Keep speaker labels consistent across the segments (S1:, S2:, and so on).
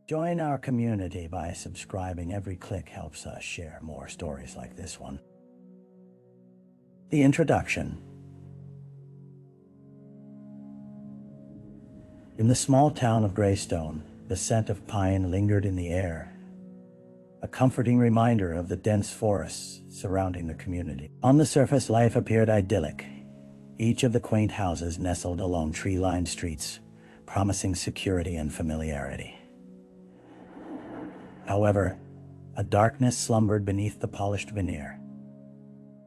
S1: Join our community by subscribing. Every click helps us share more stories like this one. The introduction. In the small town of Greystone, the scent of pine lingered in the air, a comforting reminder of the dense forests surrounding the community. On the surface, life appeared idyllic. Each of the quaint houses nestled along tree-lined streets, promising security and familiarity. However, a darkness slumbered beneath the polished veneer,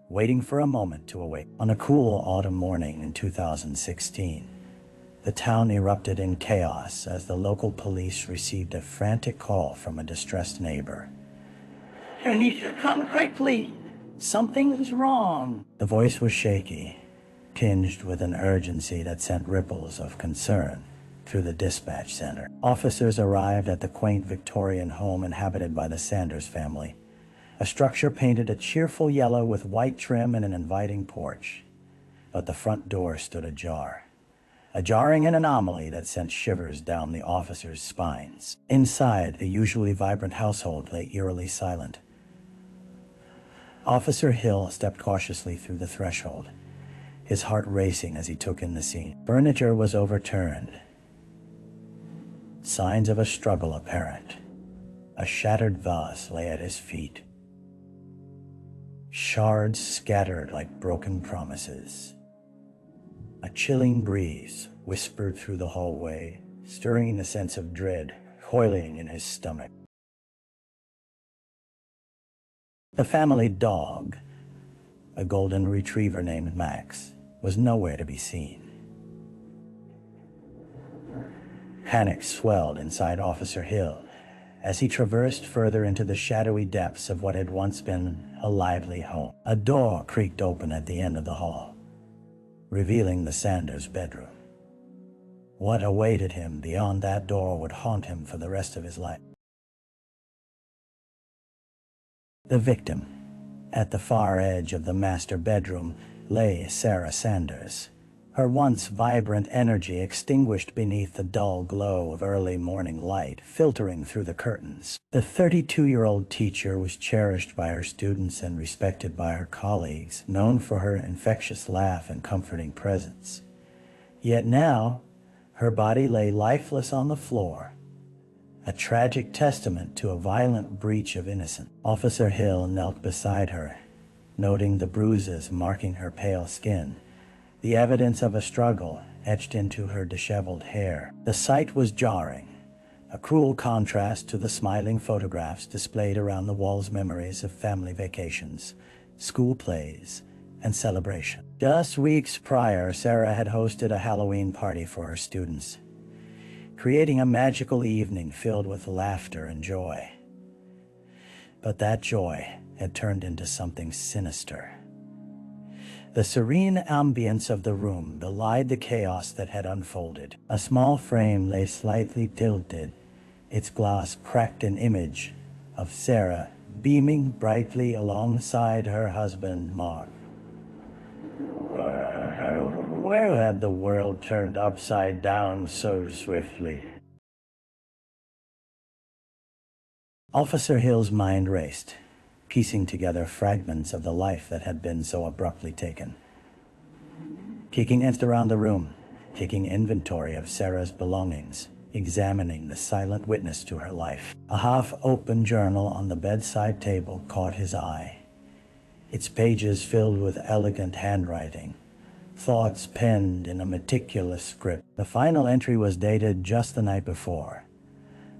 S1: waiting for a moment to awake. On a cool autumn morning in 2016, the town erupted in chaos as the local police received a frantic call from a distressed neighbor. "You need to come quickly. Something's wrong." The voice was shaky, tinged with an urgency that sent ripples of concern through the dispatch center. Officers arrived at the quaint Victorian home inhabited by the Sanders family, a structure painted a cheerful yellow with white trim and an inviting porch. But the front door stood ajar, a jarring anomaly that sent shivers down the officers' spines. Inside, the usually vibrant household lay eerily silent. Officer Hill stepped cautiously through the threshold, his heart racing as he took in the scene. Furniture was overturned, signs of a struggle apparent. A shattered vase lay at his feet, shards scattered like broken promises. A chilling breeze whispered through the hallway, stirring a sense of dread coiling in his stomach. The family dog, a golden retriever named Max, was nowhere to be seen. Panic swelled inside Officer Hill as he traversed further into the shadowy depths of what had once been a lively home. A door creaked open at the end of the hall, revealing the Sanders bedroom. What awaited him beyond that door would haunt him for the rest of his life. The victim. At the far edge of the master bedroom lay Sarah Sanders, her once vibrant energy extinguished beneath the dull glow of early morning light filtering through the curtains. The 32-year-old teacher was cherished by her students and respected by her colleagues, known for her infectious laugh and comforting presence. Yet now, her body lay lifeless on the floor, a tragic testament to a violent breach of innocence. Officer Hill knelt beside her, noting the bruises marking her pale skin, the evidence of a struggle etched into her disheveled hair. The sight was jarring, a cruel contrast to the smiling photographs displayed around the walls, memories of family vacations, school plays, and celebration. Just weeks prior, Sarah had hosted a Halloween party for her students, creating a magical evening filled with laughter and joy. But that joy had turned into something sinister. The serene ambience of the room belied the chaos that had unfolded. A small frame lay slightly tilted, its glass cracked, an image of Sarah beaming brightly alongside her husband, Mark. Where had the world turned upside down so swiftly? Officer Hill's mind raced, piecing together fragments of the life that had been so abruptly taken. He glanced around the room, taking inventory of Sarah's belongings, examining the silent witness to her life. A half-open journal on the bedside table caught his eye, its pages filled with elegant handwriting, thoughts penned in a meticulous script. The final entry was dated just the night before,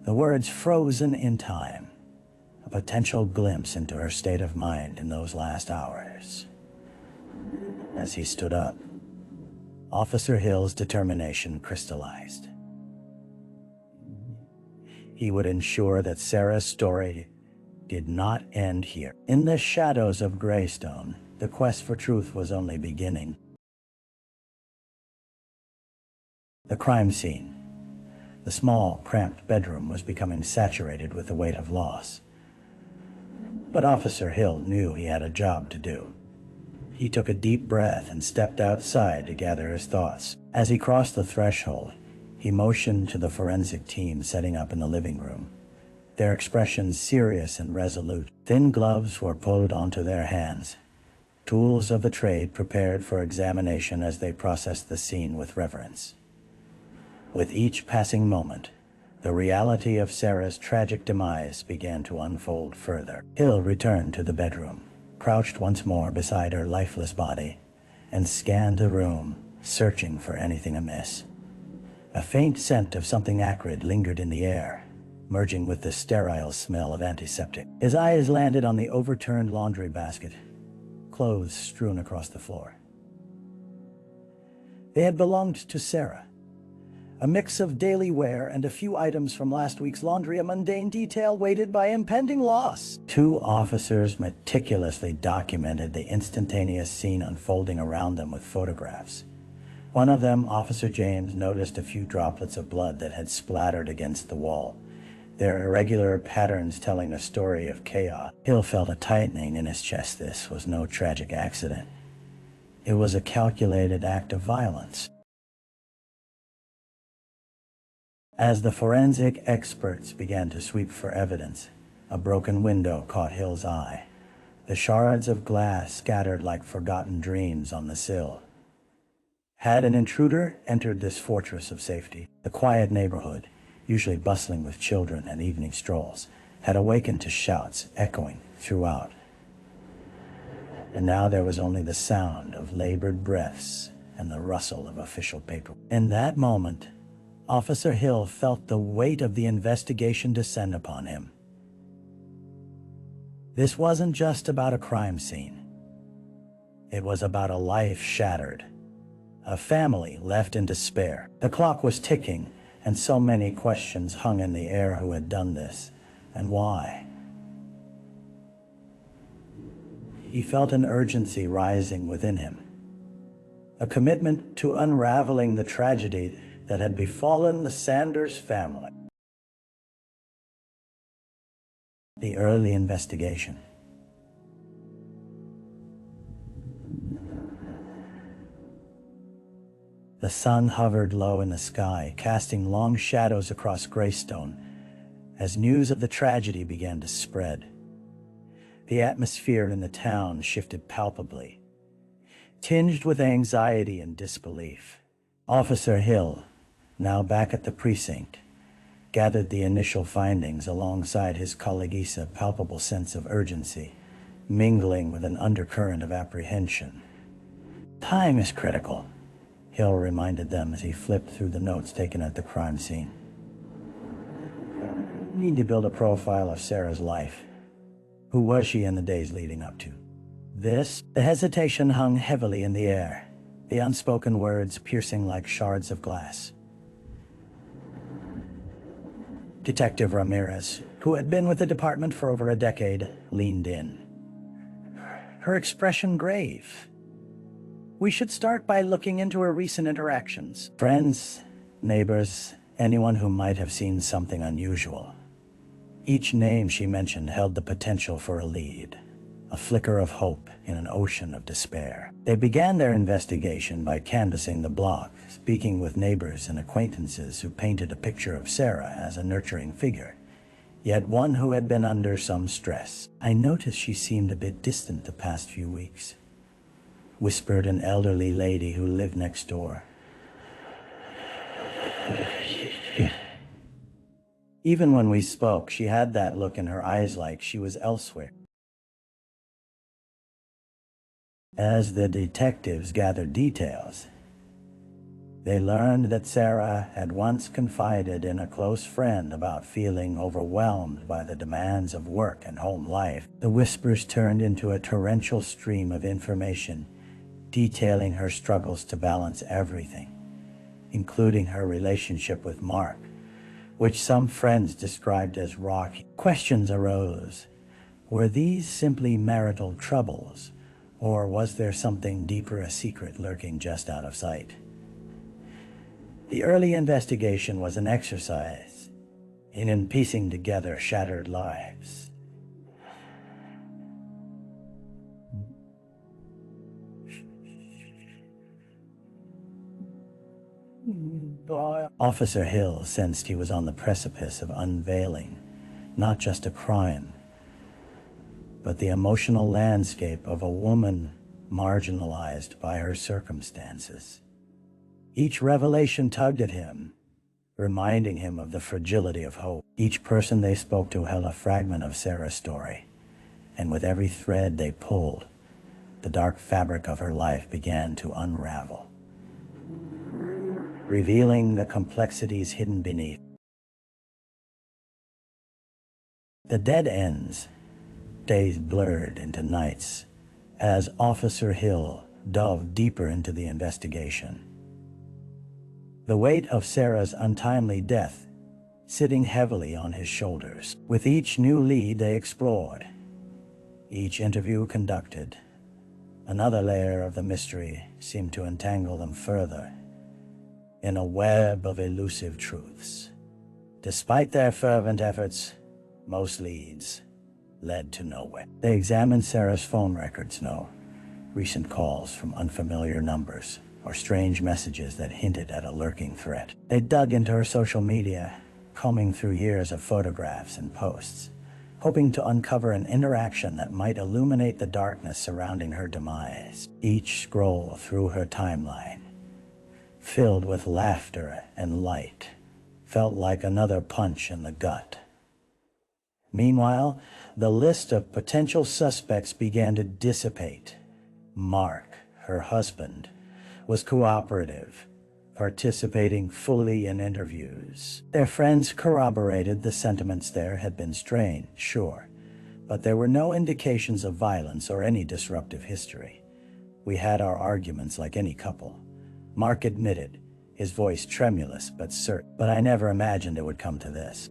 S1: the words frozen in time, a potential glimpse into her state of mind in those last hours. As he stood up, Officer Hill's determination crystallized. He would ensure that Sarah's story did not end here. In the shadows of Greystone, the quest for truth was only beginning. The crime scene. The small, cramped bedroom was becoming saturated with the weight of loss. But Officer Hill knew he had a job to do. He took a deep breath and stepped outside to gather his thoughts. As he crossed the threshold, He motioned to the forensic team setting up in the living room, their expressions serious and resolute. Thin gloves were pulled onto their hands, tools of the trade prepared for examination as they processed the scene with reverence. With each passing moment, the reality of Sarah's tragic demise began to unfold further. Hill returned to the bedroom, crouched once more beside her lifeless body, and scanned the room, searching for anything amiss. A faint scent of something acrid lingered in the air, merging with the sterile smell of antiseptic. His eyes landed on the overturned laundry basket, clothes strewn across the floor. They had belonged to Sarah. A mix of daily wear and a few items from last week's laundry, a mundane detail weighted by impending loss. Two officers meticulously documented the instantaneous scene unfolding around them with photographs. One of them, Officer James, noticed a few droplets of blood that had splattered against the wall, their irregular patterns telling a story of chaos. Hill felt a tightening in his chest. This was no tragic accident. It was a calculated act of violence. As the forensic experts began to sweep for evidence, a broken window caught Hill's eye, the shards of glass scattered like forgotten dreams on the sill. Had an intruder entered this fortress of safety, the quiet neighborhood, usually bustling with children and evening strolls, had awakened to shouts echoing throughout. And now there was only the sound of labored breaths and the rustle of official paper. In that moment, Officer Hill felt the weight of the investigation descend upon him. This wasn't just about a crime scene. It was about a life shattered, a family left in despair. The clock was ticking, and so many questions hung in the air. Who had done this, and why? He felt an urgency rising within him, a commitment to unraveling the tragedy that had befallen the Sanders family. The early investigation. The sun hovered low in the sky, casting long shadows across Greystone as news of the tragedy began to spread. The atmosphere in the town shifted palpably, tinged with anxiety and disbelief. Officer Hill, now back at the precinct, gathered the initial findings alongside his colleagues, a palpable sense of urgency, mingling with an undercurrent of apprehension. Time is critical, Hill reminded them as he flipped through the notes taken at the crime scene. We need to build a profile of Sarah's life. Who was she in the days leading up to this? The hesitation hung heavily in the air, the unspoken words piercing like shards of glass. Detective Ramirez, who had been with the department for over a decade, leaned in, her expression grave. We should start by looking into her recent interactions. Friends, neighbors, anyone who might have seen something unusual. Each name she mentioned held the potential for a lead, a flicker of hope in an ocean of despair. They began their investigation by canvassing the block, speaking with neighbors and acquaintances who painted a picture of Sarah as a nurturing figure, yet one who had been under some stress. I noticed she seemed a bit distant the past few weeks, whispered an elderly lady who lived next door. Even when we spoke, she had that look in her eyes like she was elsewhere. As the detectives gathered details, they learned that Sarah had once confided in a close friend about feeling overwhelmed by the demands of work and home life. The whispers turned into a torrential stream of information, detailing her struggles to balance everything, including her relationship with Mark, which some friends described as rocky. Questions arose. Were these simply marital troubles, or was there something deeper, a secret lurking just out of sight? The early investigation was an exercise in piecing together shattered lives. Officer Hill sensed he was on the precipice of unveiling not just a crime, but the emotional landscape of a woman marginalized by her circumstances. Each revelation tugged at him, reminding him of the fragility of hope. Each person they spoke to held a fragment of Sarah's story, and with every thread they pulled, the dark fabric of her life began to unravel, revealing the complexities hidden beneath. The dead ends, days blurred into nights, as Officer Hill dove deeper into the investigation. The weight of Sarah's untimely death sitting heavily on his shoulders. With each new lead they explored, each interview conducted, another layer of the mystery seemed to entangle them further in a web of elusive truths. Despite their fervent efforts, most leads led to nowhere. They examined Sarah's phone records, no recent calls from unfamiliar numbers or strange messages that hinted at a lurking threat. They dug into her social media, combing through years of photographs and posts, hoping to uncover an interaction that might illuminate the darkness surrounding her demise. Each scroll through her timeline, filled with laughter and light, felt like another punch in the gut. Meanwhile, the list of potential suspects began to dissipate. Mark, her husband, was cooperative, participating fully in interviews. Their friends corroborated the sentiments there had been strained, sure, but there were no indications of violence or any disruptive history. We had our arguments like any couple, Mark admitted, his voice tremulous but certain. But I never imagined it would come to this.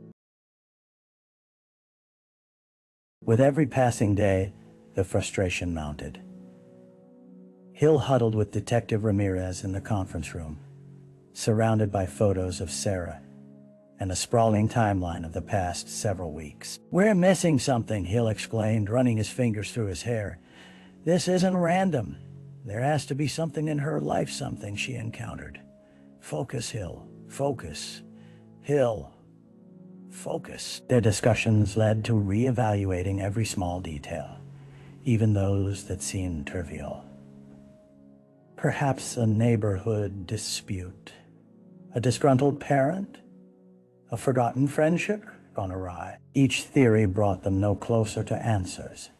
S1: With every passing day, the frustration mounted. Hill huddled with Detective Ramirez in the conference room, surrounded by photos of Sarah and a sprawling timeline of the past several weeks. "We're missing something," Hill exclaimed, running his fingers through his hair. "This isn't random. There has to be something in her life, something she encountered. Focus, Hill. Focus. Hill. Focus." Their discussions led to reevaluating every small detail, even those that seemed trivial. Perhaps a neighborhood dispute, a disgruntled parent, a forgotten friendship gone awry. Each theory brought them no closer to answers,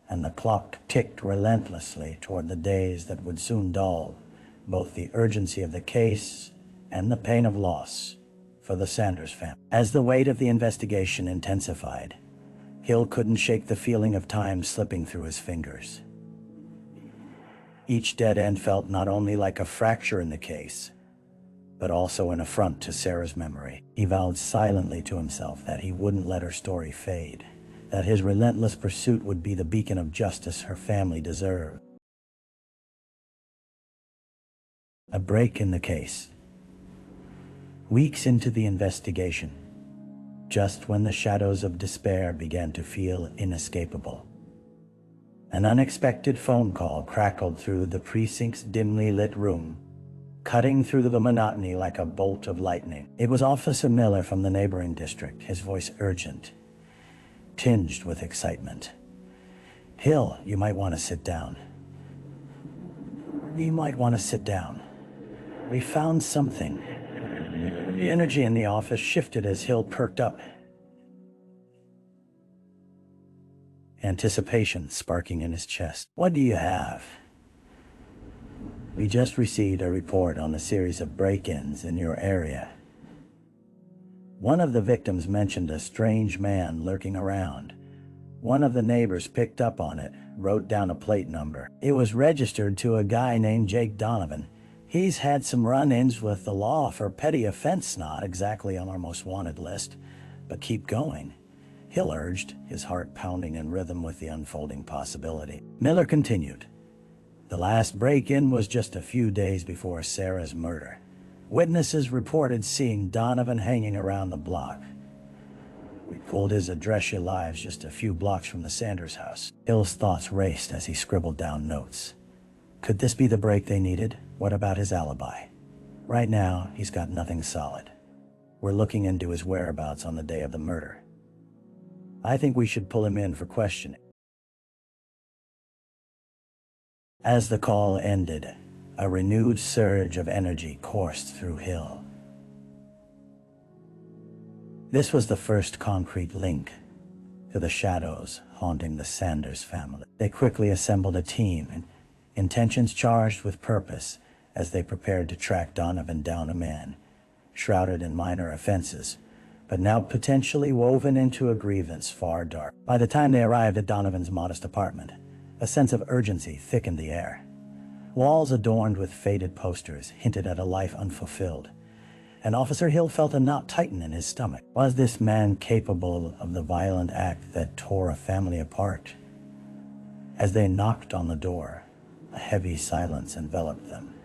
S1: and the clock ticked relentlessly toward the days that would soon dull both the urgency of the case and the pain of loss for the Sanders family. As the weight of the investigation intensified, Hill couldn't shake the feeling of time slipping through his fingers. Each dead end felt not only like a fracture in the case, but also an affront to Sarah's memory. He vowed silently to himself that he wouldn't let her story fade, that his relentless pursuit would be the beacon of justice her family deserved. A break in the case. Weeks into the investigation, just when the shadows of despair began to feel inescapable, an unexpected phone call crackled through the precinct's dimly lit room, cutting through the monotony like a bolt of lightning. It was Officer Miller from the neighboring district, his voice urgent, tinged with excitement. "Hill, you might want to sit down. You might want to sit down. We found something." The energy in the office shifted as Hill perked up, anticipation sparking in his chest. "What do you have?" "We just received a report on a series of break-ins in your area. One of the victims mentioned a strange man lurking around. One of the neighbors picked up on it, wrote down a plate number. It was registered to a guy named Jake Donovan. He's had some run-ins with the law for petty offense, not exactly on our most wanted list, but keep going," Hill urged, his heart pounding in rhythm with the unfolding possibility. Miller continued. "The last break-in was just a few days before Sarah's murder. Witnesses reported seeing Donovan hanging around the block. We pulled his address lives just a few blocks from the Sanders house." Hill's thoughts raced as he scribbled down notes. Could this be the break they needed? What about his alibi? Right now, he's got nothing solid. We're looking into his whereabouts on the day of the murder. I think we should pull him in for questioning. As the call ended, a renewed surge of energy coursed through Hill. This was the first concrete link to the shadows haunting the Sanders family. They quickly assembled a team, and intentions charged with purpose, as they prepared to track Donovan down, a man shrouded in minor offenses, but now potentially woven into a grievance far dark. By the time they arrived at Donovan's modest apartment, a sense of urgency thickened the air. Walls adorned with faded posters hinted at a life unfulfilled, and Officer Hill felt a knot tighten in his stomach. Was this man capable of the violent act that tore a family apart? As they knocked on the door, a heavy silence enveloped them,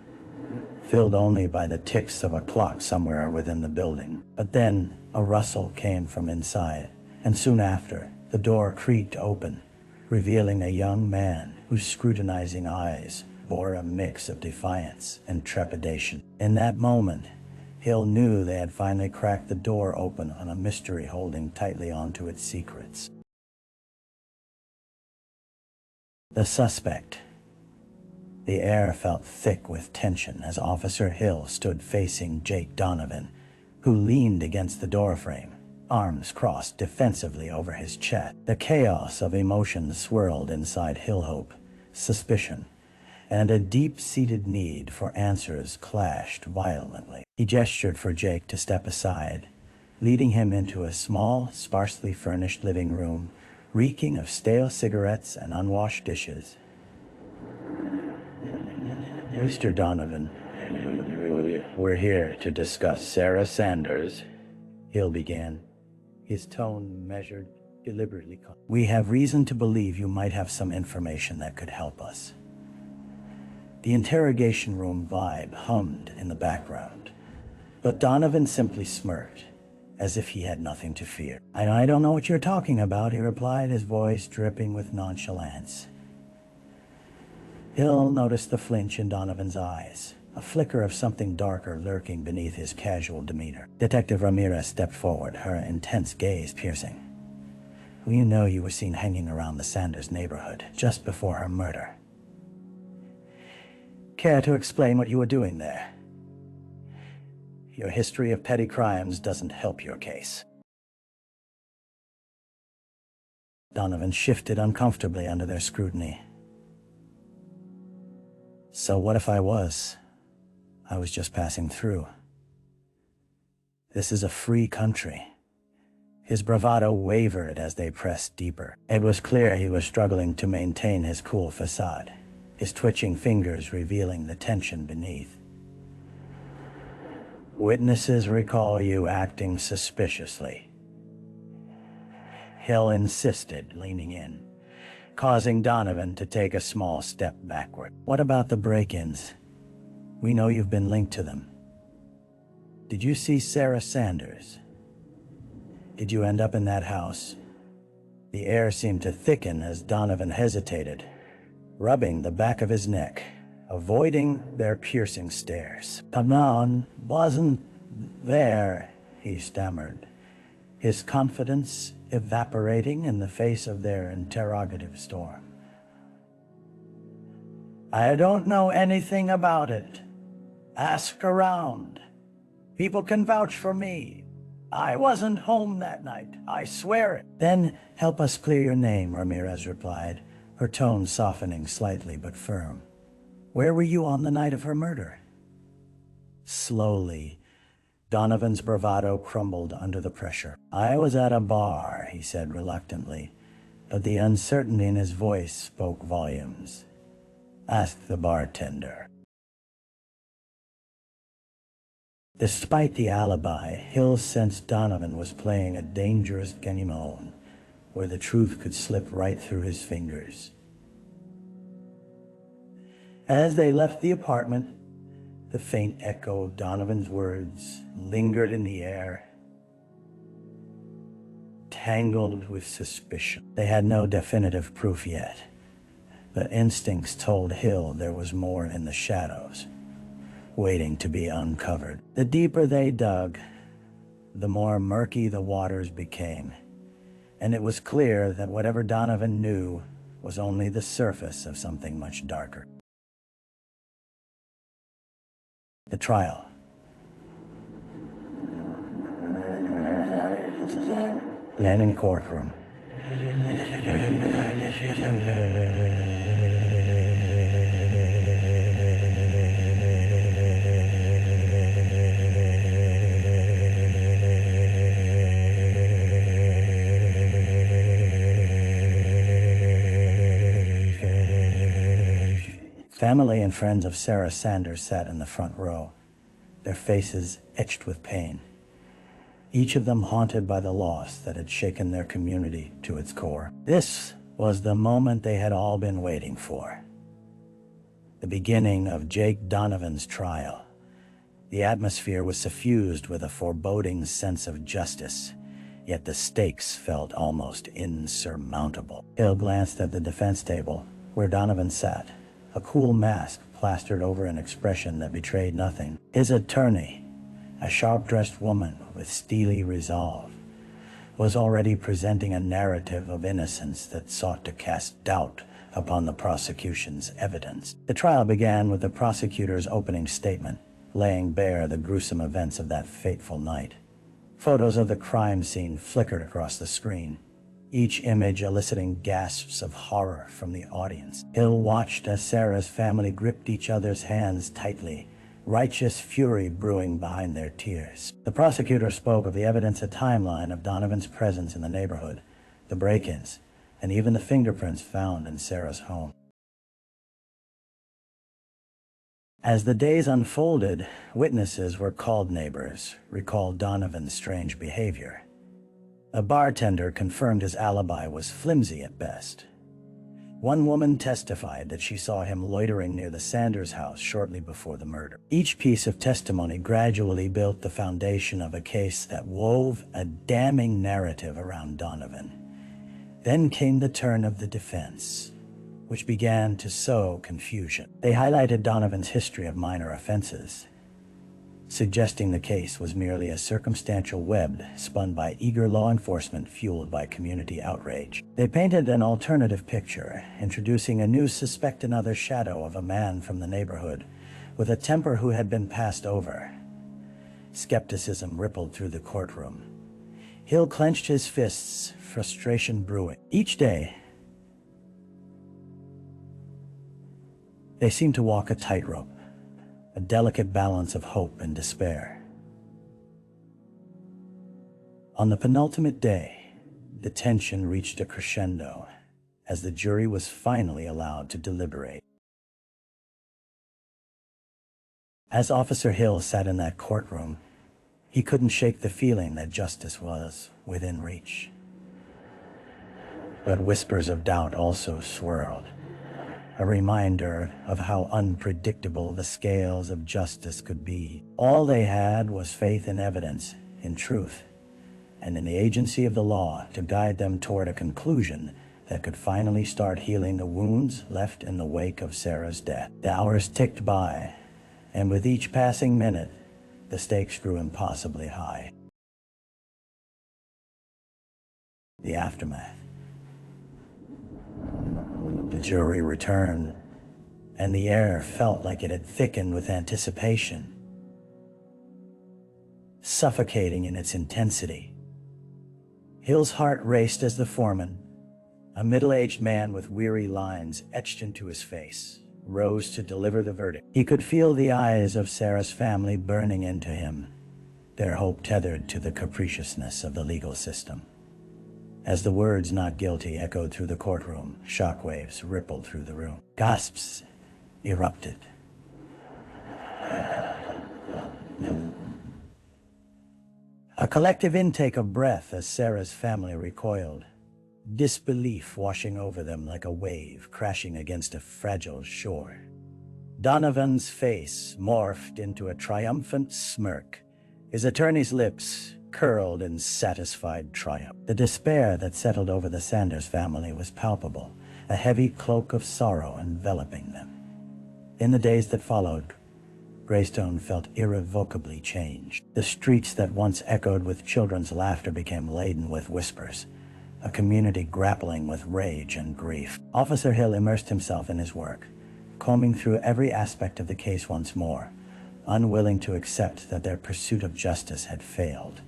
S1: filled only by the ticks of a clock somewhere within the building. But then a rustle came from inside, and soon after, the door creaked open, revealing a young man whose scrutinizing eyes bore a mix of defiance and trepidation. In that moment, Hill knew they had finally cracked the door open on a mystery holding tightly onto its secrets. The suspect. The air felt thick with tension as Officer Hill stood facing Jake Donovan, who leaned against the doorframe, arms crossed defensively over his chest. The chaos of emotions swirled inside Hill. Hope, suspicion, and a deep-seated need for answers clashed violently. He gestured for Jake to step aside, leading him into a small, sparsely furnished living room, reeking of stale cigarettes and unwashed dishes. Mr. Donovan, we're here to discuss Sarah Sanders, Hill began, his tone measured, deliberately calm. We have reason to believe you might have some information that could help us. The interrogation room vibe hummed in the background, but Donovan simply smirked, as if he had nothing to fear. I don't know what you're talking about, he replied, his voice dripping with nonchalance. Hill noticed the flinch in Donovan's eyes, a flicker of something darker lurking beneath his casual demeanor. Detective Ramirez stepped forward, her intense gaze piercing. We know you were seen hanging around the Sanders neighborhood just before her murder. Care to explain what you were doing there? Your history of petty crimes doesn't help your case. Donovan shifted uncomfortably under their scrutiny. So what if I was? I was just passing through. This is a free country. His bravado wavered as they pressed deeper. It was clear he was struggling to maintain his cool facade, his twitching fingers revealing the tension beneath. Witnesses recall you acting suspiciously, Hill insisted, leaning in, causing Donovan to take a small step backward. What about the break-ins? We know you've been linked to them. Did you see Sarah Sanders? Did you end up in that house? The air seemed to thicken as Donovan hesitated, rubbing the back of his neck, avoiding their piercing stares. "No, wasn't there," he stammered, his confidence evaporating in the face of their interrogative storm. "I don't know anything about it. Ask around. People can vouch for me. I wasn't home that night, I swear it." "Then help us clear your name," Ramirez replied, her tone softening slightly but firm. "Where were you on the night of her murder?" Slowly, Donovan's bravado crumbled under the pressure. "I was at a bar," he said reluctantly, but the uncertainty in his voice spoke volumes. "Ask the bartender." Despite the alibi, Hill sensed Donovan was playing a dangerous game where the truth could slip right through his fingers. As they left the apartment, the faint echo of Donovan's words lingered in the air, tangled with suspicion. They had no definitive proof yet, but instincts told Hill there was more in the shadows, waiting to be uncovered. The deeper they dug, the more murky the waters became, and it was clear that whatever Donovan knew was only the surface of something much darker. The trial. Landing courtroom. Family and friends of Sarah Sanders sat in the front row, their faces etched with pain, each of them haunted by the loss that had shaken their community to its core. This was the moment they had all been waiting for. The beginning of Jake Donovan's trial. The atmosphere was suffused with a foreboding sense of justice, yet the stakes felt almost insurmountable. Hill glanced at the defense table, where Donovan sat, a cool mask plastered over an expression that betrayed nothing. His attorney, a sharp-dressed woman with steely resolve, was already presenting a narrative of innocence that sought to cast doubt upon the prosecution's evidence. The trial began with the prosecutor's opening statement, laying bare the gruesome events of that fateful night. Photos of the crime scene flickered across the screen, each image eliciting gasps of horror from the audience. Hill watched as Sarah's family gripped each other's hands tightly, righteous fury brewing behind their tears. The prosecutor spoke of the evidence, a timeline of Donovan's presence in the neighborhood, the break-ins, and even the fingerprints found in Sarah's home. As the days unfolded, witnesses were called. Neighbors recalled Donovan's strange behavior. A bartender confirmed his alibi was flimsy at best. One woman testified that she saw him loitering near the Sanders house shortly before the murder. Each piece of testimony gradually built the foundation of a case that wove a damning narrative around Donovan. Then came the turn of the defense, which began to sow confusion. They highlighted Donovan's history of minor offenses, suggesting the case was merely a circumstantial web spun by eager law enforcement fueled by community outrage. They painted an alternative picture, introducing a new suspect, another shadow of a man from the neighborhood, with a temper who had been passed over. Skepticism rippled through the courtroom. Hill clenched his fists, frustration brewing. Each day, they seemed to walk a tightrope, a delicate balance of hope and despair. On the penultimate day, the tension reached a crescendo as the jury was finally allowed to deliberate. As Officer Hill sat in that courtroom, he couldn't shake the feeling that justice was within reach. But whispers of doubt also swirled, a reminder of how unpredictable the scales of justice could be. All they had was faith in evidence, in truth, and in the agency of the law to guide them toward a conclusion that could finally start healing the wounds left in the wake of Sarah's death. The hours ticked by, and with each passing minute, the stakes grew impossibly high. The aftermath. The jury returned, and the air felt like it had thickened with anticipation, suffocating in its intensity. Hill's heart raced as the foreman, a middle-aged man with weary lines etched into his face, rose to deliver the verdict. He could feel the eyes of Sarah's family burning into him, their hope tethered to the capriciousness of the legal system. As the words "not guilty" echoed through the courtroom, shockwaves rippled through the room. Gasps erupted. A collective intake of breath as Sarah's family recoiled, disbelief washing over them like a wave crashing against a fragile shore. Donovan's face morphed into a triumphant smirk, his attorney's lips curled in satisfied triumph. The despair that settled over the Sanders family was palpable, a heavy cloak of sorrow enveloping them. In the days that followed, Greystone felt irrevocably changed. The streets that once echoed with children's laughter became laden with whispers, a community grappling with rage and grief. Officer Hill immersed himself in his work, combing through every aspect of the case once more, unwilling to accept that their pursuit of justice had failed.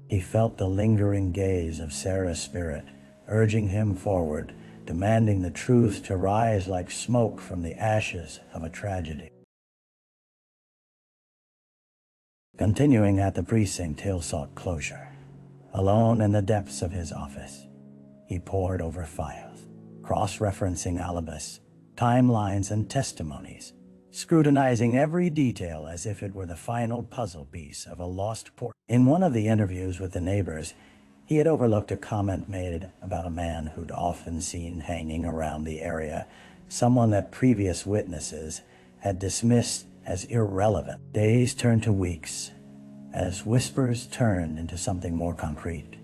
S1: He felt the lingering gaze of Sarah's spirit, urging him forward, demanding the truth to rise like smoke from the ashes of a tragedy. Continuing at the precinct, Hill sought closure. Alone in the depths of his office, he pored over files, cross-referencing alibis, timelines, and testimonies, scrutinizing every detail as if it were the final puzzle piece of a lost port. In one of the interviews with the neighbors, he had overlooked a comment made about a man who'd often seen hanging around the area, someone that previous witnesses had dismissed as irrelevant. Days turned to weeks, as whispers turned into something more concrete.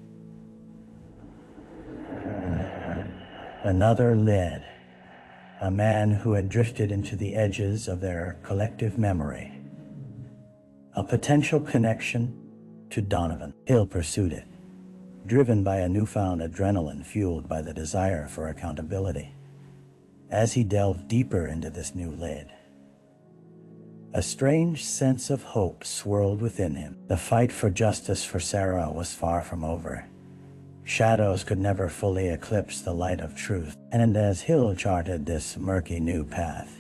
S1: Another lid, a man who had drifted into the edges of their collective memory. A potential connection to Donovan. Hill pursued it, driven by a newfound adrenaline fueled by the desire for accountability. As he delved deeper into this new lid, a strange sense of hope swirled within him. The fight for justice for Sarah was far from over. Shadows could never fully eclipse the light of truth, and as Hill charted this murky new path,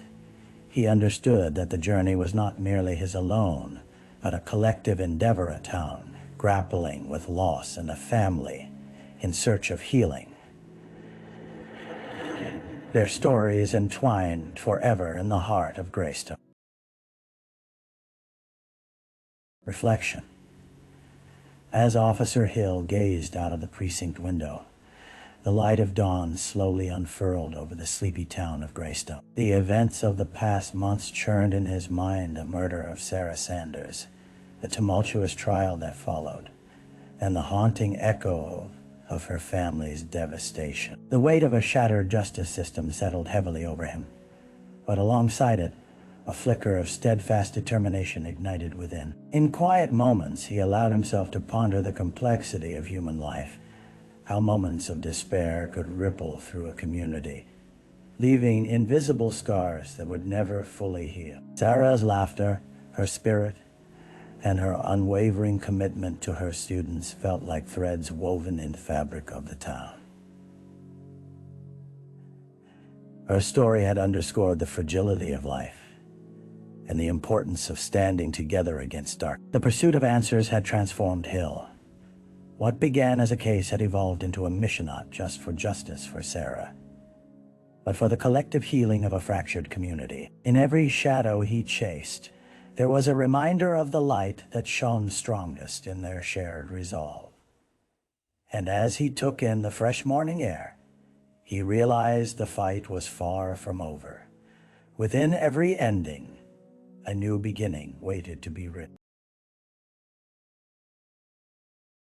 S1: he understood that the journey was not merely his alone, but a collective endeavor at town, grappling with loss and a family in search of healing. Their stories entwined forever in the heart of Greystone. Reflection. As Officer Hill gazed out of the precinct window, the light of dawn slowly unfurled over the sleepy town of Greystone. The events of the past months churned in his mind: the murder of Sarah Sanders, the tumultuous trial that followed, and the haunting echo of her family's devastation. The weight of a shattered justice system settled heavily over him, but alongside it, a flicker of steadfast determination ignited within. In quiet moments, he allowed himself to ponder the complexity of human life, how moments of despair could ripple through a community, leaving invisible scars that would never fully heal. Sarah's laughter, her spirit, and her unwavering commitment to her students felt like threads woven in the fabric of the town. Her story had underscored the fragility of life and the importance of standing together against dark. The pursuit of answers had transformed Hill. What began as a case had evolved into a mission not just for justice for Sarah, but for the collective healing of a fractured community. In every shadow he chased, there was a reminder of the light that shone strongest in their shared resolve. And as he took in the fresh morning air, he realized the fight was far from over. Within every ending, a new beginning waited to be written.